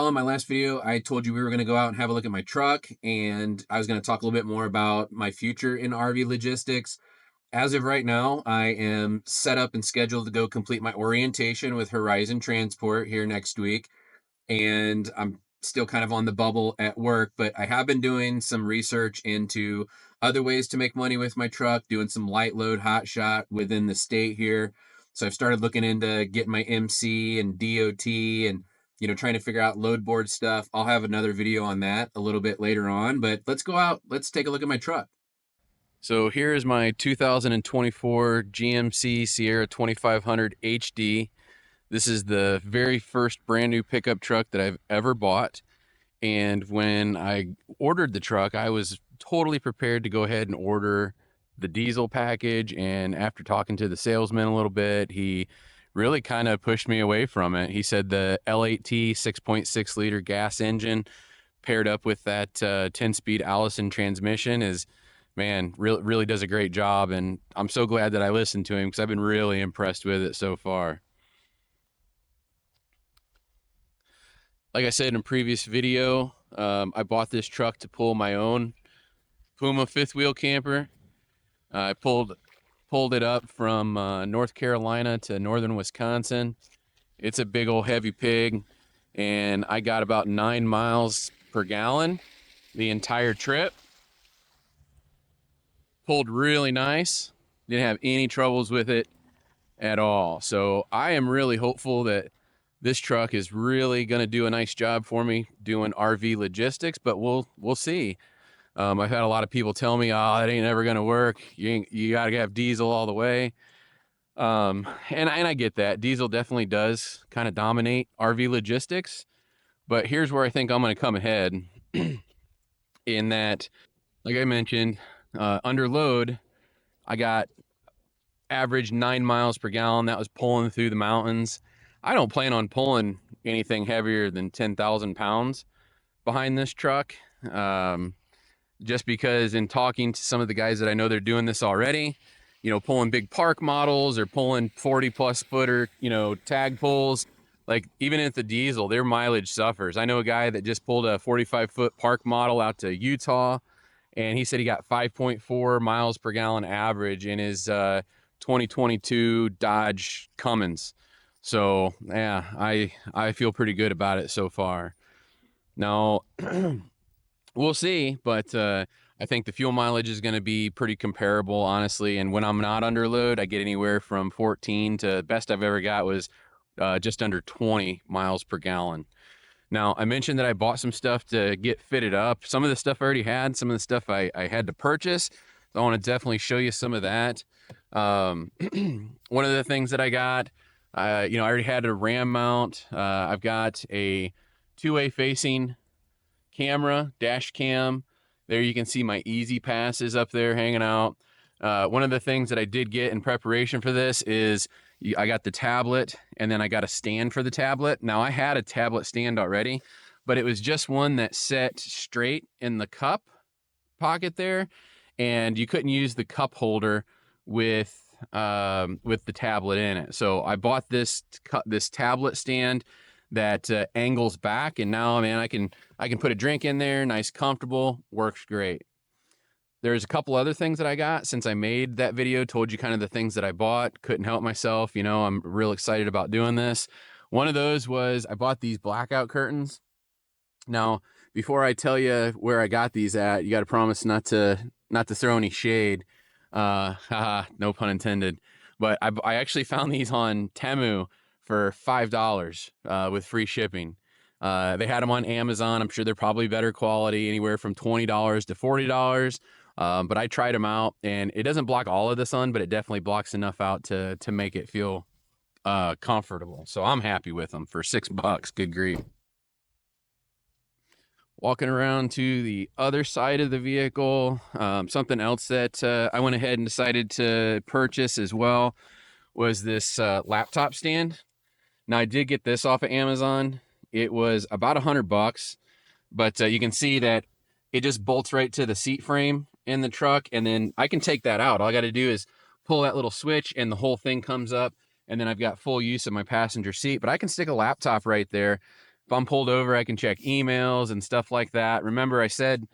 tell in my last video, I told you we were going to go out and have a look at my truck, and I was going to talk a little bit more about my future in RV logistics. As of right now, I am set up and scheduled to go complete my orientation with Horizon Transport here next week, and I'm still kind of on the bubble at work, but I have been doing some research into other ways to make money with my truck, doing some light load hot shot within the state here. So I've started looking into getting my MC and DOT and trying to figure out load board stuff. I'll have another video on that a little bit later on, but let's go out, let's take a look at my truck. So here's my 2024 GMC Sierra 2500 HD. This is the very first brand new pickup truck that I've ever bought. And when I ordered the truck, I was totally prepared to go ahead and order the diesel package. And after talking to the salesman a little bit, he really kind of pushed me away from it. He said the L8T 6.6 liter gas engine paired up with that 10-speed Allison transmission is, man, really does a great job. And I'm so glad that I listened to him because I've been really impressed with it so far. Like I said in a previous video, I bought this truck to pull my own Puma fifth wheel camper. I pulled it up from North Carolina to northern Wisconsin. It's a big old heavy pig, and I got about 9 miles per gallon the entire trip. Pulled really nice. Didn't have any troubles with it at all. So I am really hopeful that this truck is really going to do a nice job for me doing RV logistics, but we'll see. I've had a lot of people tell me, "Oh, it ain't ever going to work. You got to have diesel all the way." And I get that. Diesel definitely does kind of dominate RV logistics, but here's where I think I'm going to come ahead in that, like I mentioned, under load, I got average 9 miles per gallon. That was pulling through the mountains. I don't plan on pulling anything heavier than 10,000 pounds behind this truck. Just because in talking to some of the guys that I know they're doing this already, pulling big park models or pulling 40 plus footer, tag pulls, like even at the diesel, their mileage suffers. I know a guy that just pulled a 45-foot park model out to Utah, and he said he got 5.4 miles per gallon average in his 2022 Dodge Cummins. So yeah, I feel pretty good about it so far. Now we'll see, but I think the fuel mileage is going to be pretty comparable, honestly. And when I'm not under load, I get anywhere from 14 to the best I've ever got was just under 20 miles per gallon. Now, I mentioned that I bought some stuff to get fitted up. Some of the stuff I already had, some of the stuff I had to purchase. So I want to definitely show you some of that. One of the things that I got, I already had a RAM mount. I've got a two-way facing camera, dash cam. There you can see my Easy Passes up there hanging out. One of the things that I did get in preparation for this is I got the tablet, and then I got a stand for the tablet. Now, I had a tablet stand already, but it was just one that set straight in the cup pocket there, and you couldn't use the cup holder with the tablet in it. So I bought this tablet stand that angles back, and now, man, I can put a drink in there, nice, comfortable, works great. There's a couple other things that I got since I made that video, told you kind of the things that I bought, couldn't help myself. I'm real excited about doing this. One of those was I bought these blackout curtains. Now, before I tell you where I got these at, you got to promise not to throw any shade. No pun intended. But I actually found these on Temu for $5 with free shipping. They had them on Amazon. I'm sure they're probably better quality, anywhere from $20 to $40. But I tried them out, and it doesn't block all of the sun, but it definitely blocks enough out to make it feel comfortable. So I'm happy with them for $6. Good grief. Walking around to the other side of the vehicle, something else that I went ahead and decided to purchase as well was this laptop stand. Now, I did get this off of Amazon. It was about $100, but you can see that it just bolts right to the seat frame in the truck, and then I can take that out. All I got to do is pull that little switch, and the whole thing comes up, and then I've got full use of my passenger seat. But I can stick a laptop right there, if I'm pulled over, I can check emails and stuff like that. Remember, I said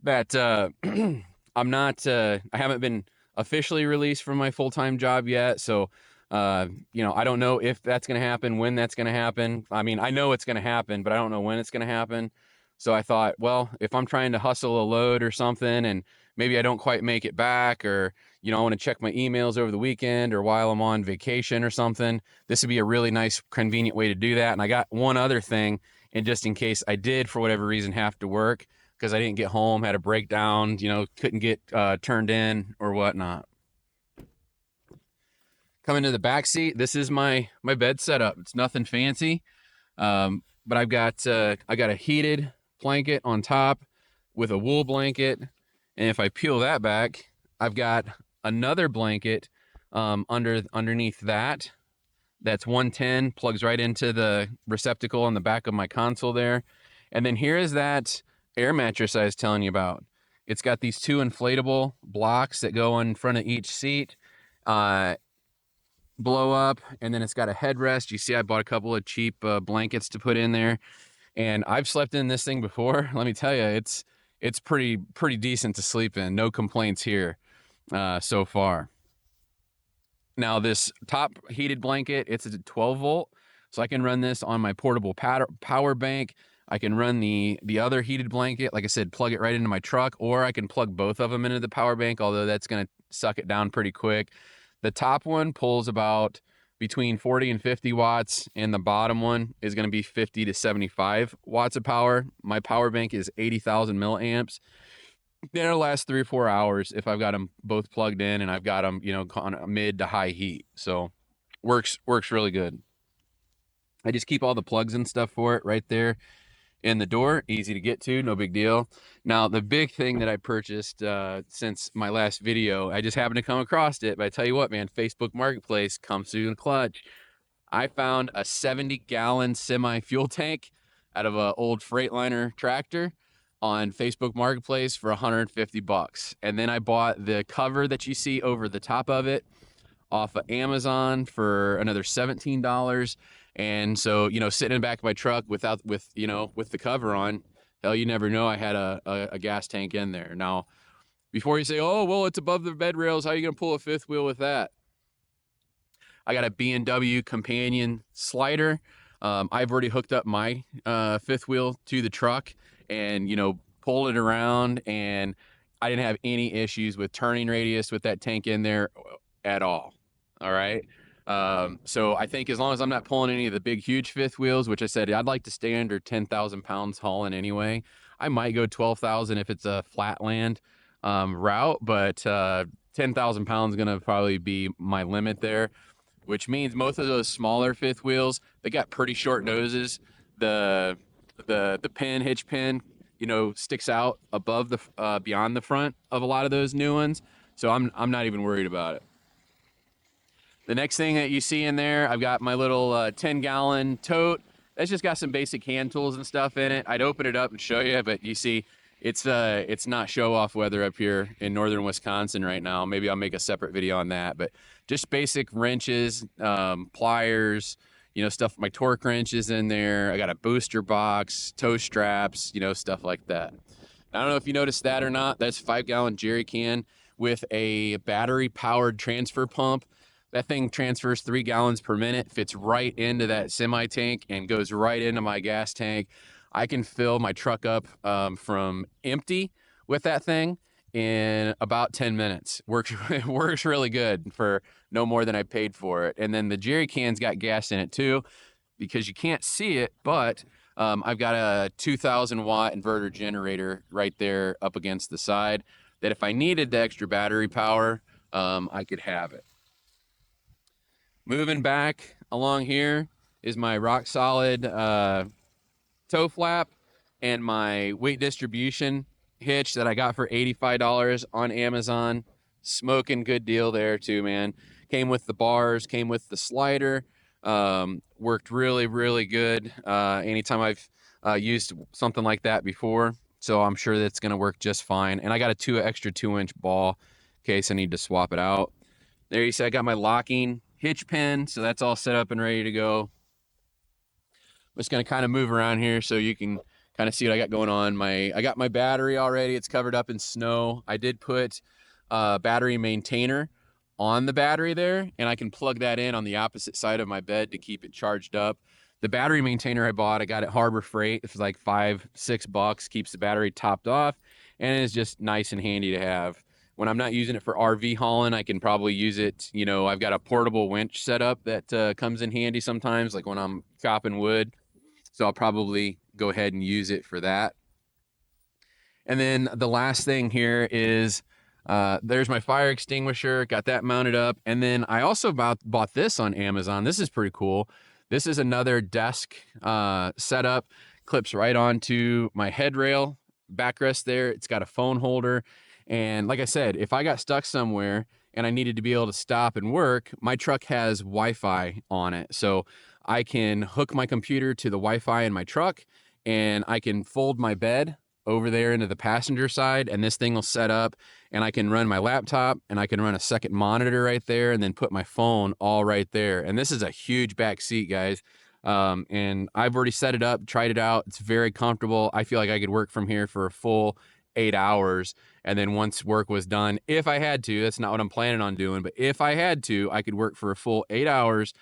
that I'm not, I haven't been officially released from my full-time job yet. So, you know, I don't know if that's going to happen, when that's going to happen. I mean, I know it's going to happen, but I don't know when it's going to happen. So I thought, well, if I'm trying to hustle a load or something and maybe I don't quite make it back, or, you know, I want to check my emails over the weekend or while I'm on vacation or something, this would be a really nice, convenient way to do that. And I got one other thing, and just in case I did, for whatever reason, have to work because I didn't get home, had a breakdown, you know, couldn't get turned in or whatnot. Coming to the back seat, this is my bed setup. It's nothing fancy, but I got a heated blanket on top with a wool blanket, and if I peel that back, I've got another blanket underneath that. That's 110, plugs right into the receptacle on the back of my console there. And then here is that air mattress I was telling you about. It's got these two inflatable blocks that go in front of each seat, blow up, and then it's got a headrest. You see, I bought a couple of cheap blankets to put in there, and I've slept in this thing before. Let me tell you, it's pretty decent to sleep in. No complaints here so far. Now, this top heated blanket, it's a 12 volt, so I can run this on my portable power bank. I can run the other heated blanket, like I said, plug it right into my truck, or I can plug both of them into the power bank, although that's going to suck it down pretty quick. The top one pulls about between 40 and 50 watts, and the bottom one is going to be 50 to 75 watts of power. My power bank is 80,000 milliamps. It'll last 3 or 4 hours if I've got them both plugged in and I've got them, you know, on a mid to high heat. So works really good. I just keep all the plugs and stuff for it right there in the door, easy to get to, no big deal. Now, the big thing that I purchased since my last video, I just happened to come across it, but I tell you what, man, Facebook Marketplace comes through in clutch. I found a 70-gallon semi-fuel tank out of an old Freightliner tractor on Facebook Marketplace for 150 bucks. And then I bought the cover that you see over the top of it off of Amazon for another $17. And so, you know, sitting in the back of my truck with the cover on, hell, you never know, I had a gas tank in there. Now, before you say, oh, well, it's above the bed rails, how are you going to pull a fifth wheel with that? I got a B&W companion slider. I've already hooked up my fifth wheel to the truck and, you know, pulled it around, and I didn't have any issues with turning radius with that tank in there at all. All right. So I think as long as I'm not pulling any of the big, huge fifth wheels, which I said I'd like to stay under 10,000 pounds hauling anyway. I might go 12,000 if it's a flatland route, but 10,000 pounds is going to probably be my limit there, which means most of those smaller fifth wheels, they got pretty short noses. The hitch pin, you know, sticks out above the beyond the front of a lot of those new ones. So I'm not even worried about it. The next thing that you see in there, I've got my little 10-gallon tote. That's just got some basic hand tools and stuff in it. I'd open it up and show you, but you see, it's not show-off weather up here in northern Wisconsin right now. Maybe I'll make a separate video on that. But just basic wrenches, pliers, you know, stuff. My torque wrench is in there. I got a booster box, toe straps, you know, stuff like that. I don't know if you noticed that or not. That's a 5-gallon jerry can with a battery-powered transfer pump. That thing transfers 3 gallons per minute, fits right into that semi tank and goes right into my gas tank. I can fill my truck up from empty with that thing in about 10 minutes. It works really good for no more than I paid for it. And then the jerry can's got gas in it too, because you can't see it, but I've got a 2,000 watt inverter generator right there up against the side that if I needed the extra battery power, I could have it. Moving back along here is my rock solid toe flap and my weight distribution hitch that I got for $85 on Amazon. Smoking good deal there too, man. Came with the bars, came with the slider. Worked really, really good. Anytime I've used something like that before, so I'm sure that's gonna work just fine. And I got a extra 2-inch ball in case I need to swap it out. There you see I got my locking hitch pin, so that's all set up and ready to go. just going to kind of move around here so you can kind of see what I got going on. I got my battery already. It's covered up in snow. I did put a battery maintainer on the battery there, and I can plug that in on the opposite side of my bed to keep it charged up. The battery maintainer I bought, I got at Harbor Freight. It's like $5-6, keeps the battery topped off, and it's just nice and handy to have. When I'm not using it for RV hauling, I can probably use it. You know, I've got a portable winch setup that comes in handy sometimes, like when I'm chopping wood. So I'll probably go ahead and use it for that. And then the last thing here is there's my fire extinguisher, got that mounted up. And then I also bought this on Amazon. This is pretty cool. This is another desk setup, clips right onto my headrail, backrest there. It's got a phone holder. And like I said, if I got stuck somewhere and I needed to be able to stop and work, my truck has Wi-Fi on it. So I can hook my computer to the Wi-Fi in my truck, and I can fold my bed over there into the passenger side, and this thing will set up, and I can run my laptop, and I can run a second monitor right there, and then put my phone all right there. And this is a huge back seat, guys. And I've already set it up, tried it out. It's very comfortable. I feel like I could work from here for a full 8 hours. And then once work was done, if I had to, that's not what I'm planning on doing, but if I had to, I could work for a full 8 hours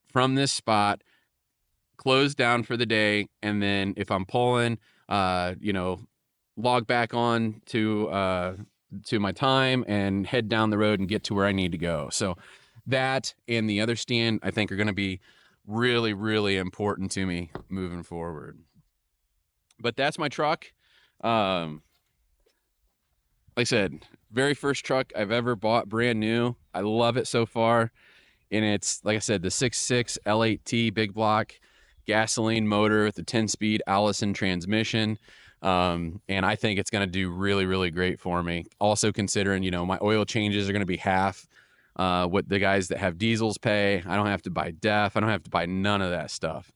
from this spot, close down for the day, and then if I'm pulling, you know, log back on to my time and head down the road and get to where I need to go. So that and the other stand, I think, are going to be really, really important to me moving forward. But that's my truck. Like I said, very first truck I've ever bought, brand new. I love it so far. And it's, like I said, the 6.6 L8T big block gasoline motor with the 10-speed Allison transmission. And I think it's going to do really, really great for me. Also considering, you know, my oil changes are going to be half what the guys that have diesels pay. I don't have to buy DEF. I don't have to buy none of that stuff.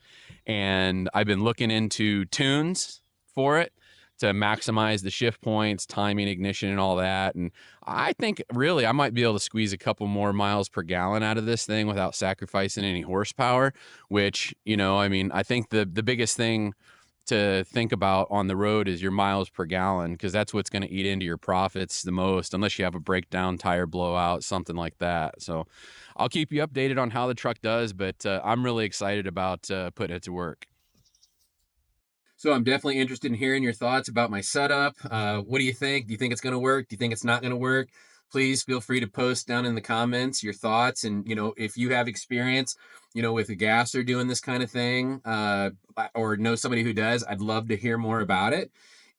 And I've been looking into tunes for it to maximize the shift points, timing, ignition, and all that. And I think really I might be able to squeeze a couple more miles per gallon out of this thing without sacrificing any horsepower, which, you know, I mean, I think the biggest thing to think about on the road is your miles per gallon, because that's what's going to eat into your profits the most, unless you have a breakdown, tire blowout, something like that. So I'll keep you updated on how the truck does, but I'm really excited about putting it to work. So I'm definitely interested in hearing your thoughts about my setup. What do you think? Do you think it's going to work? Do you think it's not going to work? Please feel free to post down in the comments your thoughts. And, you know, if you have experience, you know, with a gasser doing this kind of thing, or know somebody who does, I'd love to hear more about it.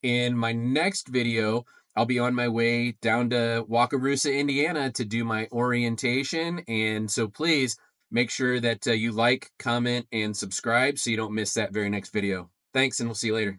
In my next video, I'll be on my way down to Wakarusa, Indiana to do my orientation. And so please make sure that you like, comment, and subscribe so you don't miss that very next video. Thanks, and we'll see you later.